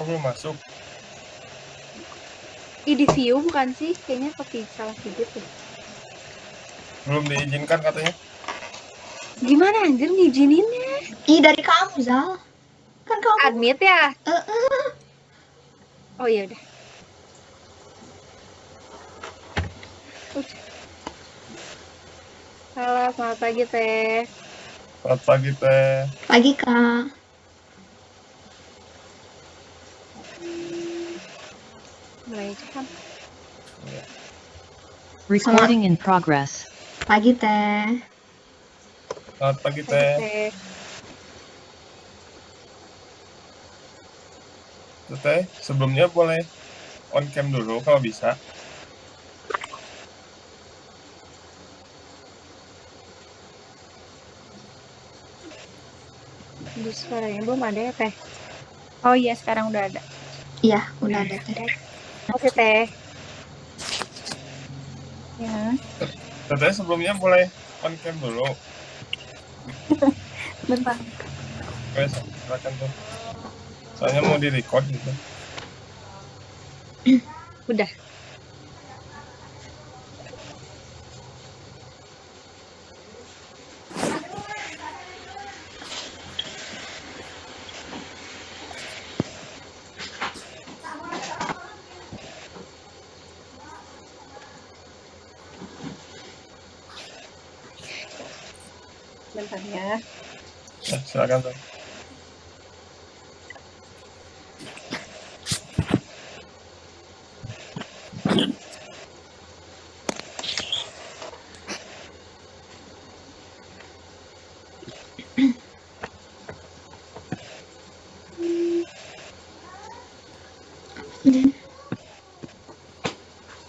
Kok belum masuk? Di view bukan sih? Kayaknya pakai salah pijit tuh. Belum diizinkan katanya. Gimana anjir ngizininnya? Dari kamu, Zal. Kan kamu Admit ya? eh Oh iya udah. Halo, selamat pagi Teh. Selamat pagi, Teh. pagi, Kak. Mulai kan? Recording in progress. Pagi, Teh. Selamat pagi, Pagi Teh. Teh. Teh, sebelumnya boleh on cam dulu kalau bisa. Di suaranya belum ada ya Teh? Oh iya sekarang udah ada. Iya, udah ada, Teh. Oke Teh. Ya. Teh, sebelumnya boleh on cam dulu. Bentar. Oke, silakan tuh. Soalnya mau di-record gitu. Udah. Bentar ya. Silakan tuh.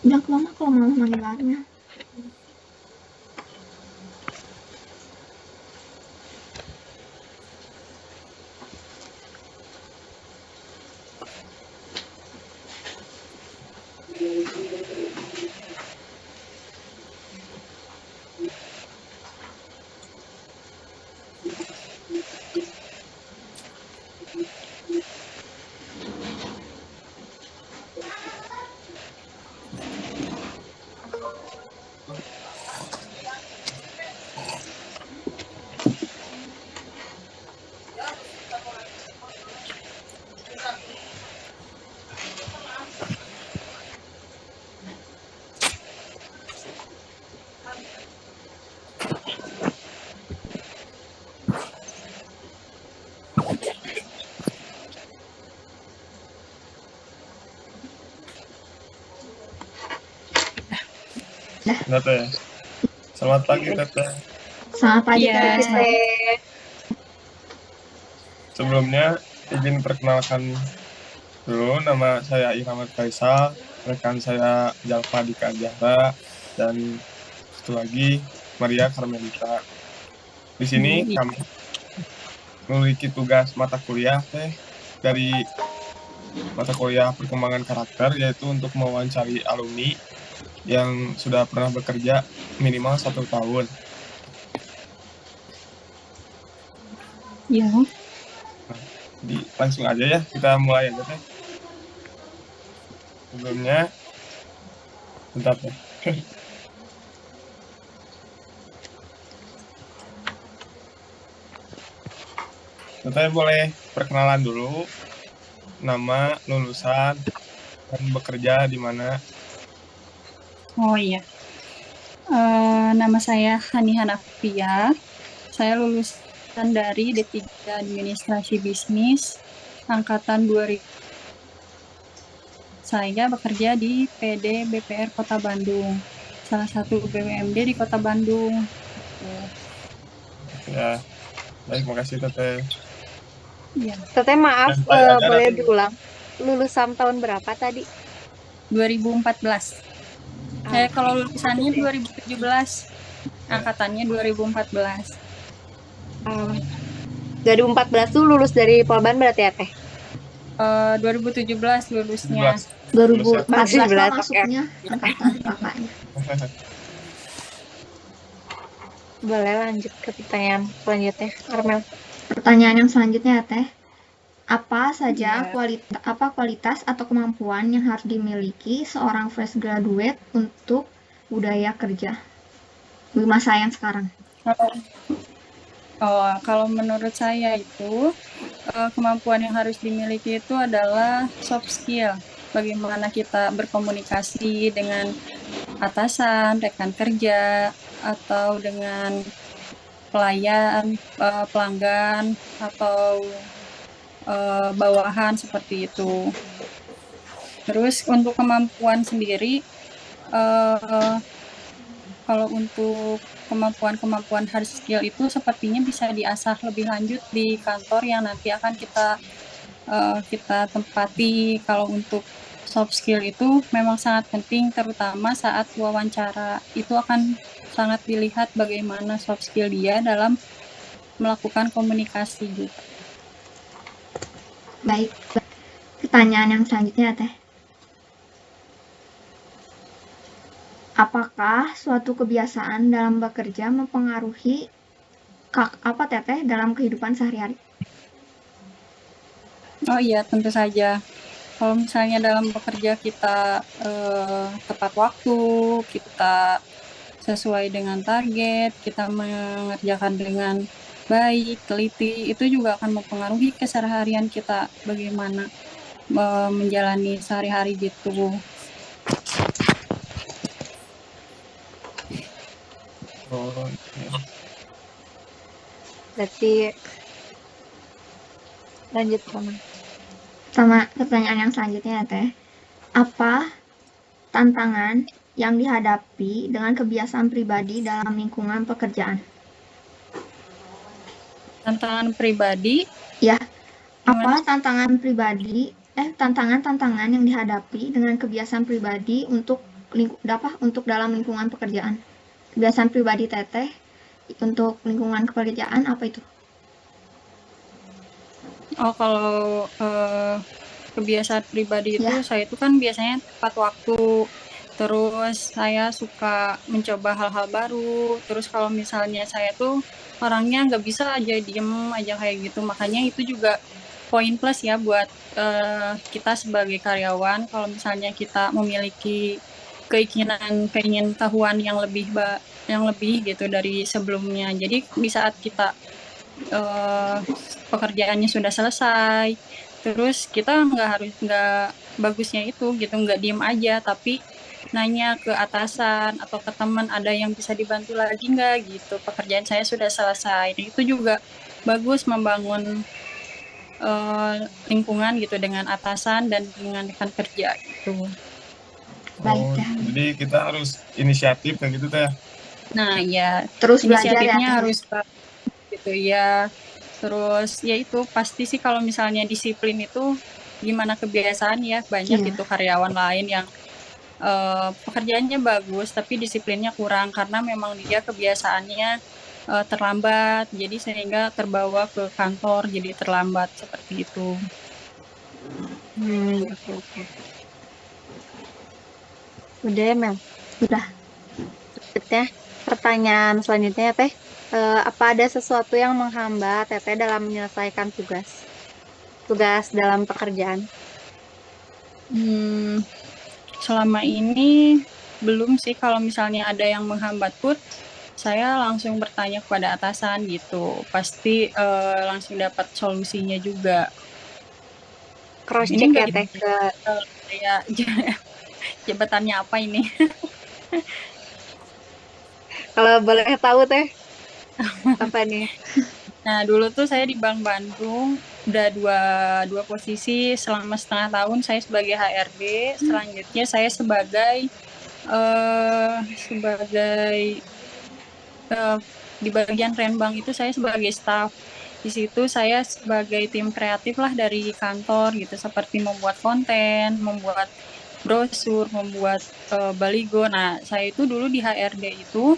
Bilang ke mama kalau mau manggil Armel. Nah, Teh. Selamat pagi, Teh. Selamat pagi, Iya, Teh. Teh. Sebelumnya izin perkenalkan dulu, nama saya Ihmad Faisal, rekan saya Jalfa Dika Jahra, dan satu lagi Maria Carmelita. Di sini kami memiliki tugas mata kuliah Teh dari mata kuliah perkembangan karakter, yaitu untuk mewawancari alumni yang sudah pernah bekerja minimal 1 tahun. Iya. Langsung aja ya, kita mulai aja Teh. Sebelumnya, bentar Teh. Teteh boleh perkenalan dulu, nama, lulusan, dan bekerja di mana. Oh iya, nama saya Hani Hanafia. Saya lulusan dari D3 Administrasi Bisnis angkatan 2000. Saya bekerja di PD BPR Kota Bandung, salah satu BUMD di Kota Bandung. Ya, baik, makasih Teteh. Iya, Teteh maaf, Dan saya aja boleh nanti. diulang. Lulusan tahun berapa tadi? 2014. Kalau lulusannya 2017, angkatannya 2014. 2014 tuh lulus dari Polban berarti ya Teh? 2017 lulusnya. 2014 17, lah masuknya angkatan kakaknya. Boleh lanjut ke pertanyaan selanjutnya, Armel. Pertanyaan yang selanjutnya, Teh. Apa saja Iya. kualitas atau kemampuan yang harus dimiliki seorang fresh graduate untuk budaya kerja di masa yang sekarang? Kalau menurut saya itu kemampuan yang harus dimiliki itu adalah soft skill. Bagaimana kita berkomunikasi dengan atasan, rekan kerja, atau dengan pelayan, pelanggan, atau bawahan seperti itu. Terus untuk kemampuan sendiri, eh, kalau untuk kemampuan hard skill itu sepertinya bisa diasah lebih lanjut di kantor yang nanti akan kita tempati. Kalau untuk soft skill itu memang sangat penting, terutama saat wawancara. Itu akan sangat dilihat bagaimana soft skill dia dalam melakukan komunikasi gitu. Baik, pertanyaan yang selanjutnya Teh. Apakah suatu kebiasaan dalam bekerja mempengaruhi Teteh dalam kehidupan sehari-hari? Oh iya, tentu saja. Kalau misalnya dalam bekerja kita tepat waktu, kita sesuai dengan target, kita mengerjakan dengan baik, teliti, itu juga akan mempengaruhi keseharian kita, bagaimana menjalani sehari-hari gitu. Oh, iya. Berarti lanjut Sama pertanyaan yang selanjutnya Teh. Apa tantangan yang dihadapi dengan kebiasaan pribadi dalam lingkungan pekerjaan? Tantangan pribadi? Ya, Gimana? apa tantangan yang dihadapi dengan kebiasaan pribadi untuk dalam lingkungan pekerjaan? Kebiasaan pribadi Teteh untuk lingkungan pekerjaan apa itu? Kalau kebiasaan pribadi itu, Ya. saya itu kan biasanya tepat waktu. Terus saya suka mencoba hal-hal baru. Terus kalau misalnya saya tuh orangnya nggak bisa aja diem aja kayak gitu. Makanya itu juga poin plus ya buat kita sebagai karyawan. Kalau misalnya kita memiliki keingintahuan yang lebih gitu dari sebelumnya. Jadi di saat kita pekerjaannya sudah selesai, terus kita nggak bagusnya itu gitu, nggak diem aja, tapi nanya ke atasan atau ke teman, ada yang bisa dibantu lagi nggak gitu, pekerjaan saya sudah selesai. Dan itu juga bagus membangun lingkungan gitu dengan atasan dan dengan rekan kerja gitu. Baik, Oh, Teh. jadi kita harus inisiatif kayak gitu Teh. Nah ya, Terus belajar ya, inisiatifnya Teh. harus gitu ya. Terus ya itu pasti sih kalau misalnya disiplin itu gimana kebiasaan ya, banyak Iya. gitu karyawan lain yang pekerjaannya bagus tapi disiplinnya kurang karena memang dia kebiasaannya terlambat, jadi sehingga terbawa ke kantor jadi terlambat seperti itu. Oke. Udah ya, Mel? Udah. Selanjutnya, pertanyaan selanjutnya Teh. Apa ada sesuatu yang menghambat Teteh dalam menyelesaikan tugas dalam pekerjaan? Selama ini belum sih, kalau misalnya ada yang menghambat pun saya langsung bertanya kepada atasan gitu, pasti langsung dapat solusinya juga. Cross Ini check enggak ya Teh ke kayak jabatannya apa ini? kalau boleh tahu Teh apa nih? Nah, dulu tuh saya di Bank Bandung udah dua posisi selama setengah tahun, saya sebagai HRD, selanjutnya saya sebagai di bagian Renbank itu saya sebagai staff. Di situ saya sebagai tim kreatif lah dari kantor gitu, seperti membuat konten, membuat brosur, membuat baligo. Nah, saya itu dulu di HRD itu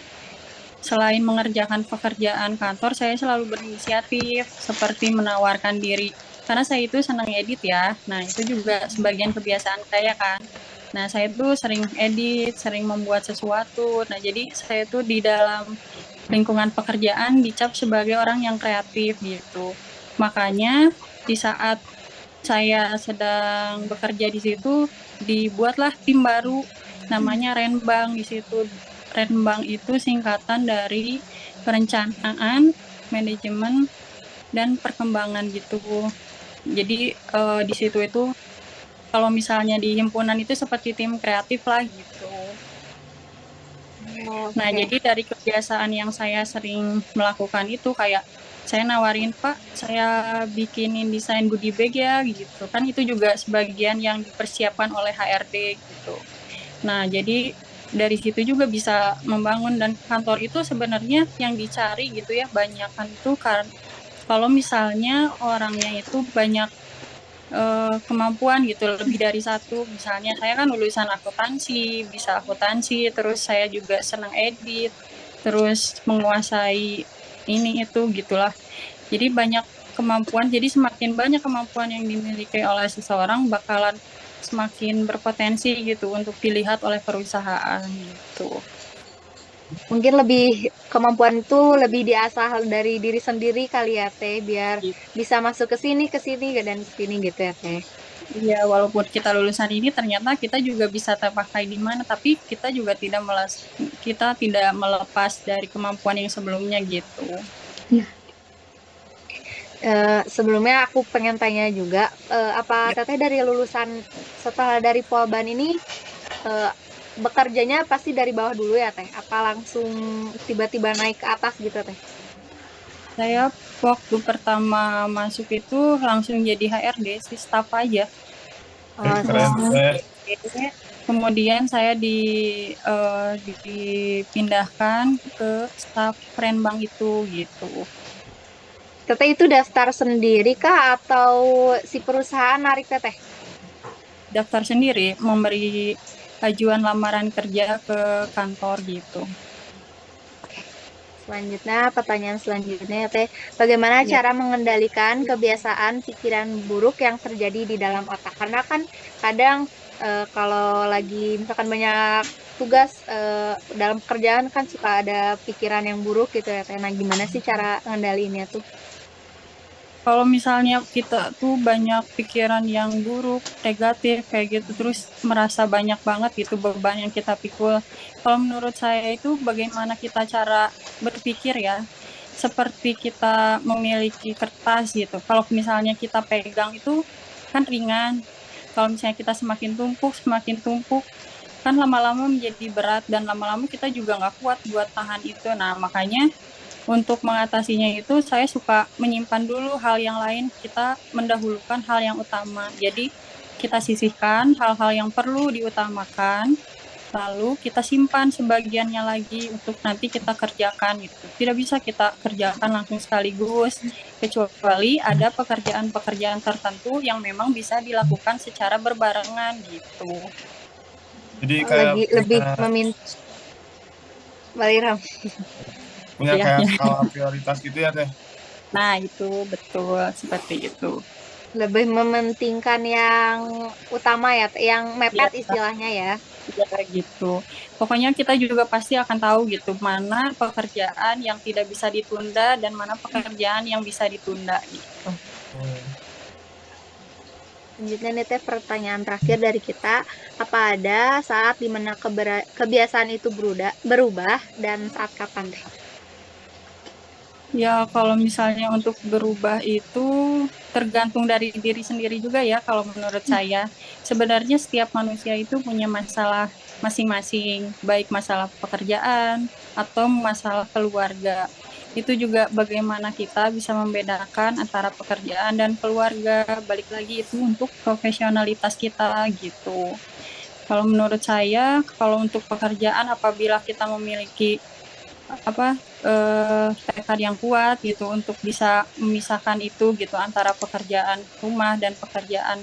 selain mengerjakan pekerjaan kantor, saya selalu berinisiatif seperti menawarkan diri. Karena saya itu senang edit ya. Nah, itu juga sebagian kebiasaan saya kan. Nah, saya tuh sering edit, sering membuat sesuatu. Nah, jadi saya tuh di dalam lingkungan pekerjaan dicap sebagai orang yang kreatif gitu. Makanya di saat saya sedang bekerja di situ dibuatlah tim baru namanya Renbang di situ. Renbang itu singkatan dari perencanaan, manajemen, dan perkembangan gitu. Jadi di situ itu kalau misalnya di himpunan itu seperti tim kreatif lah gitu. Nah, Oke. jadi dari kebiasaan yang saya sering melakukan itu kayak saya nawarin, Pak, saya bikinin desain goodie bag ya gitu. Kan itu juga sebagian yang dipersiapkan oleh HRD gitu. Nah, jadi dari situ juga bisa membangun dan kantor itu sebenarnya yang dicari gitu ya, banyakan itu kan kalau misalnya orangnya itu banyak kemampuan gitu lebih dari satu, misalnya saya kan lulusan akuntansi, bisa akuntansi, terus saya juga senang edit, terus menguasai ini itu gitulah, jadi banyak kemampuan, jadi semakin banyak kemampuan yang dimiliki oleh seseorang bakalan semakin berpotensi gitu untuk dilihat oleh perusahaan gitu. Mungkin lebih kemampuan itu lebih diasah dari diri sendiri kali ya Teh, biar bisa masuk ke sini dan ke sini gitu ya Teh. Iya, walaupun kita lulusan ini ternyata kita juga bisa terpakai di mana, tapi kita juga kita tidak melepas dari kemampuan yang sebelumnya gitu. Sebelumnya aku pengen tanya juga, apa Teteh dari lulusan setelah dari Polban ini eh, bekerjanya pasti dari bawah dulu ya Teh? Apa langsung tiba-tiba naik ke atas gitu Teh? Saya waktu pertama masuk itu langsung jadi HRD, si staff aja. Oh, Keren Teh. Kemudian saya dipindahkan ke staff Renbang itu gitu. Teteh itu daftar sendiri kah atau si perusahaan narik Teteh? Daftar sendiri, memberi ajuan lamaran kerja ke kantor gitu. Selanjutnya, pertanyaan selanjutnya ya Teh, bagaimana Ya. cara mengendalikan kebiasaan pikiran buruk yang terjadi di dalam otak? Karena kan kadang kalau lagi misalkan banyak tugas dalam pekerjaan kan suka ada pikiran yang buruk gitu ya Teh. Nah, gimana sih cara mengendalinya tuh? Kalau misalnya kita tuh banyak pikiran yang buruk, negatif kayak gitu, terus merasa banyak banget gitu beban yang kita pikul. Kalau menurut saya itu bagaimana kita cara berpikir ya, seperti kita memiliki kertas gitu. Kalau misalnya kita pegang itu kan ringan. Kalau misalnya kita semakin tumpuk, kan lama-lama menjadi berat dan lama-lama kita juga nggak kuat buat tahan itu. Nah, makanya untuk mengatasinya itu saya suka menyimpan dulu hal yang lain, kita mendahulukan hal yang utama. Jadi kita sisihkan hal-hal yang perlu diutamakan, lalu kita simpan sebagiannya lagi untuk nanti kita kerjakan gitu. Tidak bisa kita kerjakan langsung sekaligus, kecuali ada pekerjaan-pekerjaan tertentu yang memang bisa dilakukan secara berbarengan gitu. Jadi kayak Lagi lebih meminta Baliram. punya Ya, kayak ya. skala prioritas gitu ya Teh. Nah, itu betul seperti itu. Lebih mementingkan yang utama ya, Teh, yang Ya, mepet istilahnya ya. ya gitu. Pokoknya kita juga pasti akan tahu gitu mana pekerjaan yang tidak bisa ditunda dan mana pekerjaan yang bisa ditunda gitu. Selanjutnya nih Teh, pertanyaan terakhir dari kita, apa ada saat dimana kebiasaan itu berubah dan saat kapan Teh? Ya kalau misalnya untuk berubah itu tergantung dari diri sendiri juga ya kalau menurut saya. Sebenarnya setiap manusia itu punya masalah masing-masing, baik masalah pekerjaan atau masalah keluarga. Itu juga bagaimana kita bisa membedakan antara pekerjaan dan keluarga. Balik lagi itu untuk profesionalitas kita gitu. Kalau menurut saya, kalau untuk pekerjaan apabila kita memiliki tekad yang kuat gitu untuk bisa memisahkan itu gitu antara pekerjaan rumah dan pekerjaan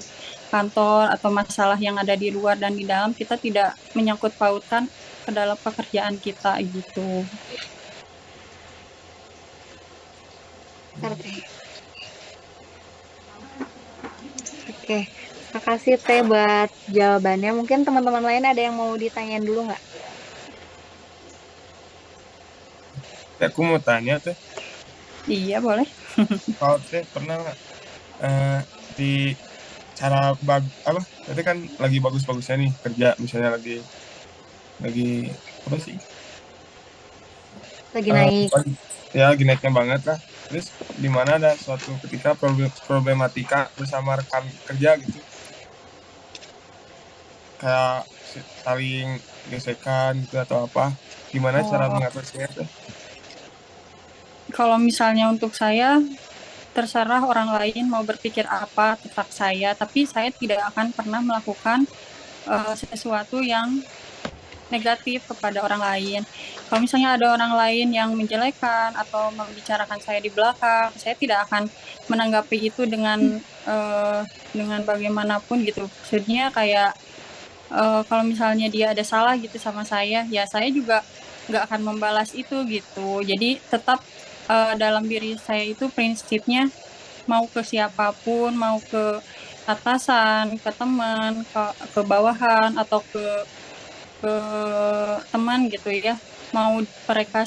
kantor atau masalah yang ada di luar dan di dalam, kita tidak menyangkut pautkan ke dalam pekerjaan kita gitu. Oke, makasih Teh buat jawabannya. Mungkin teman-teman lain ada yang mau ditanyain dulu nggak? Teh, aku mau tanya Teh, Iya boleh. kalau Teh pernah nggak eh, di cara apa? Tadi kan lagi bagus-bagusnya nih kerja, misalnya lagi apa sih? Lagi naik. Ya lagi naiknya banget lah. Terus di mana ada suatu ketika problematika bersama rekan kerja gitu, kayak saling gesekan gitu atau apa? Gimana cara Oh, mengatasinya tuh? kalau misalnya untuk saya, terserah orang lain mau berpikir apa tentang saya, tapi saya tidak akan pernah melakukan sesuatu yang negatif kepada orang lain. Kalau misalnya ada orang lain yang menjelekan atau membicarakan saya di belakang, saya tidak akan menanggapi itu dengan bagaimanapun gitu. Maksudnya kayak kalau misalnya dia ada salah gitu sama saya, ya saya juga nggak akan membalas itu gitu. Jadi tetap dalam diri saya itu prinsipnya mau ke siapapun, mau ke atasan, ke teman, ke bawahan atau ke teman gitu ya, mau mereka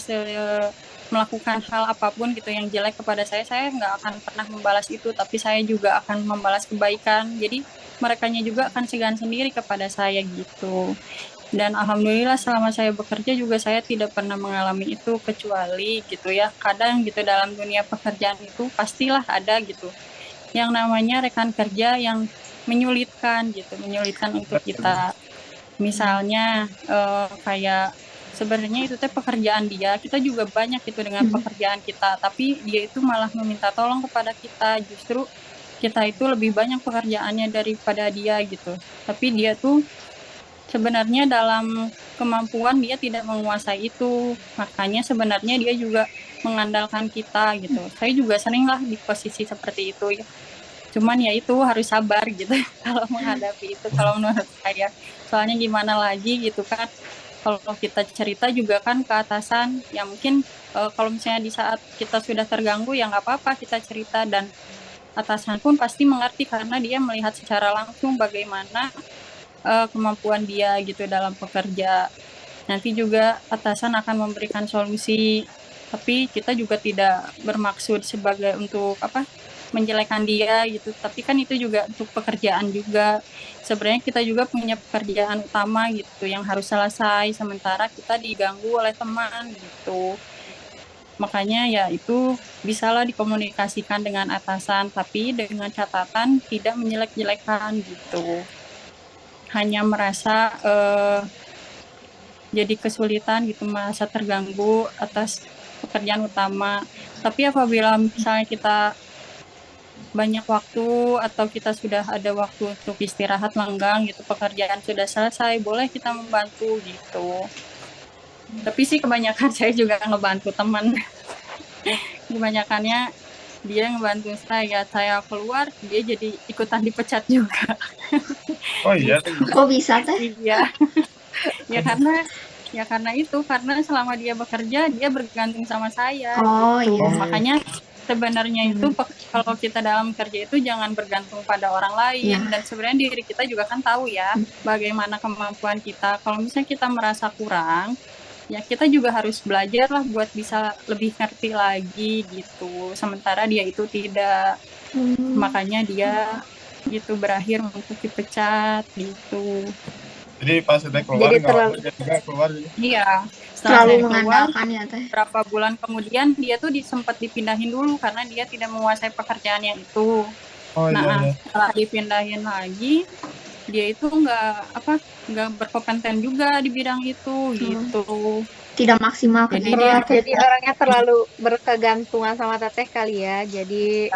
melakukan hal apapun gitu yang jelek kepada saya nggak akan pernah membalas itu, tapi saya juga akan membalas kebaikan. Jadi merekanya juga akan segan sendiri kepada saya gitu. Dan alhamdulillah selama saya bekerja juga saya tidak pernah mengalami itu, kecuali gitu ya, kadang gitu dalam dunia pekerjaan itu pastilah ada gitu yang namanya rekan kerja yang menyulitkan untuk kita. Misalnya kayak sebenarnya itu teh pekerjaan dia, kita juga banyak gitu dengan pekerjaan kita, tapi dia itu malah meminta tolong kepada kita, justru kita itu lebih banyak pekerjaannya daripada dia gitu. Tapi dia tuh sebenarnya dalam kemampuan dia tidak menguasai itu, makanya sebenarnya dia juga mengandalkan kita gitu. Saya juga sering lah di posisi seperti itu ya. Cuman ya itu harus sabar gitu kalau menghadapi itu, kalau menurut saya. Soalnya gimana lagi gitu kan, kalau kita cerita juga kan ke atasan, ya mungkin kalau misalnya di saat kita sudah terganggu ya nggak apa-apa kita cerita, dan atasan pun pasti mengerti karena dia melihat secara langsung bagaimana kemampuan dia gitu dalam bekerja. Nanti juga atasan akan memberikan solusi, tapi kita juga tidak bermaksud sebagai untuk apa menjelekan dia gitu, tapi kan itu juga untuk pekerjaan juga. Sebenarnya kita juga punya pekerjaan utama gitu yang harus selesai, sementara kita diganggu oleh teman gitu. Makanya ya itu bisalah dikomunikasikan dengan atasan, tapi dengan catatan tidak menjelek-jelekan gitu. Hanya merasa jadi kesulitan gitu, merasa terganggu atas pekerjaan utama. Tapi apabila misalnya kita banyak waktu atau kita sudah ada waktu untuk istirahat lenggang gitu, pekerjaan sudah selesai, boleh kita membantu gitu. Tapi sih kebanyakan saya juga ngebantu teman. Kebanyakannya dia ngebantu saya keluar, dia jadi ikutan dipecat juga. Oh iya, Kok bisa teh? Iya. karena itu, karena selama dia bekerja dia bergantung sama saya Oh gitu. iya. Makanya sebenarnya itu kalau kita dalam kerja itu jangan bergantung pada orang lain. Dan sebenarnya diri kita juga kan tahu ya bagaimana kemampuan kita. Kalau misalnya kita merasa kurang, ya kita juga harus belajar lah buat bisa lebih ngerti lagi gitu. Sementara dia itu tidak. Makanya dia gitu berakhir untuk dipecat gitu. Jadi pas saya keluar Jadi nggak lama dia juga keluar gitu. Iya, setelah Terlalu saya keluar mengandalkan ya teh. berapa bulan kemudian dia tuh sempat dipindahin dulu karena dia tidak menguasai pekerjaan yang itu. Oh iya. Setelah dipindahin lagi, dia itu nggak berkompeten juga di bidang itu gitu. Tidak maksimal Jadi kerjanya. Jadi orangnya terlalu berkegantungan sama teteh kali ya. Jadi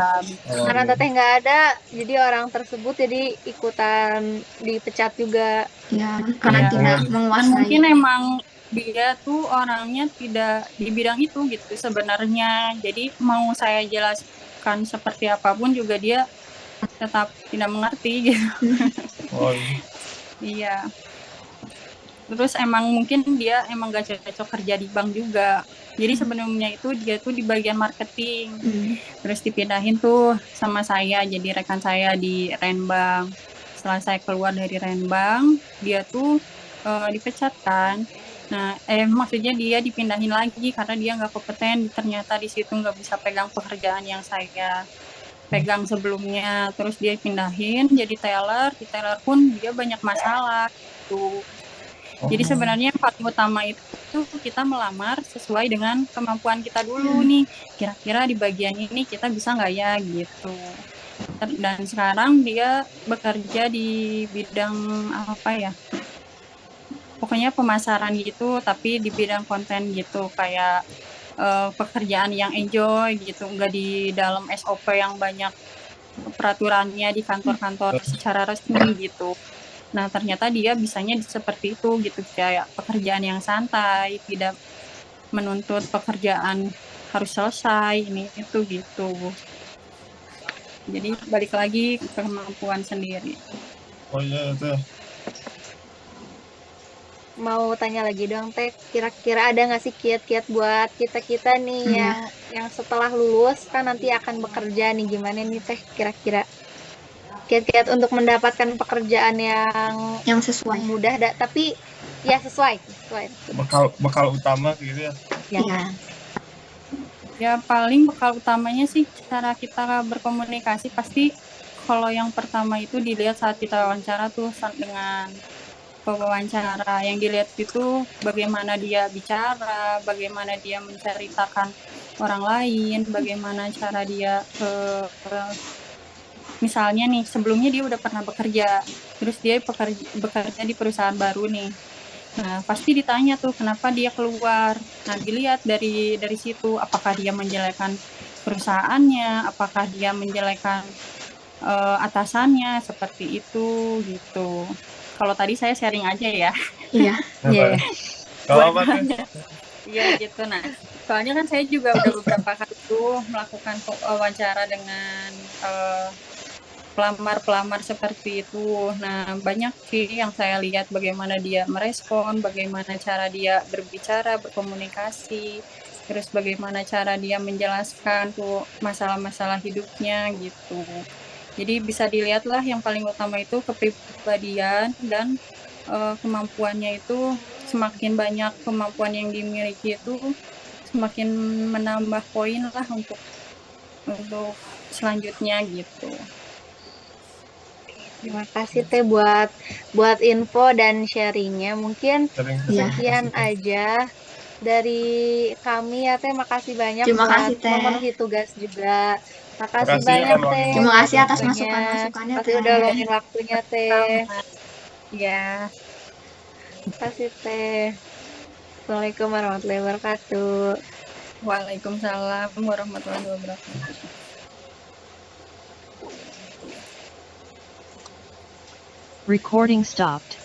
karena teteh nggak ada, jadi orang tersebut jadi ikutan dipecat juga. Ya, karena tidak Dan menguasai. mungkin emang dia tuh orangnya tidak di bidang itu gitu sebenarnya. Jadi mau saya jelaskan seperti apapun juga dia tetap tidak mengerti gitu. Oh Iya. Terus emang mungkin dia emang gak cocok kerja di bank juga. Jadi sebelumnya itu dia tuh di bagian marketing. Terus dipindahin tuh sama saya jadi rekan saya di Renbank. Setelah saya keluar dari Renbank, dia tuh dipecat kan. Nah, maksudnya dia dipindahin lagi karena dia nggak kompeten. Ternyata di situ nggak bisa pegang pekerjaan yang saya pegang sebelumnya, terus dia pindahin jadi teller, di teller pun dia banyak masalah gitu. Jadi sebenarnya yang paling utama itu kita melamar sesuai dengan kemampuan kita dulu nih. Kira-kira di bagian ini kita bisa nggak ya gitu. Dan sekarang dia bekerja di bidang apa ya? Pokoknya pemasaran gitu, tapi di bidang konten gitu, kayak pekerjaan yang enjoy gitu, nggak di dalam SOP yang banyak peraturannya di kantor-kantor secara resmi gitu. Nah, ternyata dia bisanya seperti itu gitu, kayak pekerjaan yang santai, tidak menuntut pekerjaan harus selesai, ini itu gitu. Jadi balik lagi ke kemampuan sendiri. Oh iya Teh. Mau tanya lagi dong Teh, kira-kira ada nggak sih kiat-kiat buat kita-kita nih yang setelah lulus kan nanti akan bekerja nih, gimana nih Teh kira-kira kiat-kiat untuk mendapatkan pekerjaan yang sesuai. mudah tapi ya sesuai. Bekal utama gitu ya. Ya. Ya paling bekal utamanya sih cara kita berkomunikasi, pasti kalau yang pertama itu dilihat saat kita wawancara tuh dengan pewawancara, yang dilihat itu bagaimana dia bicara, bagaimana dia menceritakan orang lain, bagaimana cara dia misalnya nih sebelumnya dia udah pernah bekerja, terus dia bekerja di perusahaan baru nih. Nah, pasti ditanya tuh kenapa dia keluar. Nah, dilihat dari situ apakah dia menjelekan perusahaannya, apakah dia menjelekan atasannya, seperti itu gitu. Kalau tadi saya sharing aja ya. Iya. Iya. Kalau apa Teh? Iya gitu. Nah, soalnya kan saya juga udah beberapa kali tuh melakukan wawancara dengan pelamar-pelamar seperti itu. Nah, banyak sih yang saya lihat bagaimana dia merespon, bagaimana cara dia berbicara, berkomunikasi, terus bagaimana cara dia menjelaskan tuh masalah-masalah hidupnya gitu. Jadi bisa dilihatlah yang paling utama itu kepribadian dan kemampuannya itu. Semakin banyak kemampuan yang dimiliki itu semakin menambah poin lah untuk selanjutnya gitu. Terima kasih Teh buat info dan sharingnya. Mungkin sekian aja dari kami ya Teh. Makasih banyak Terima buat kasih, Teh. memenuhi tugas juga. Makasih Makasih banyak akan Teh. Terima kasih atas waktunya. masukan-masukannya, Makasih Teh. udah luangin waktunya Teh. Ya. Makasih Teh. Assalamualaikum warahmatullahi wabarakatuh. Waalaikumsalam warahmatullahi wabarakatuh. Recording stopped.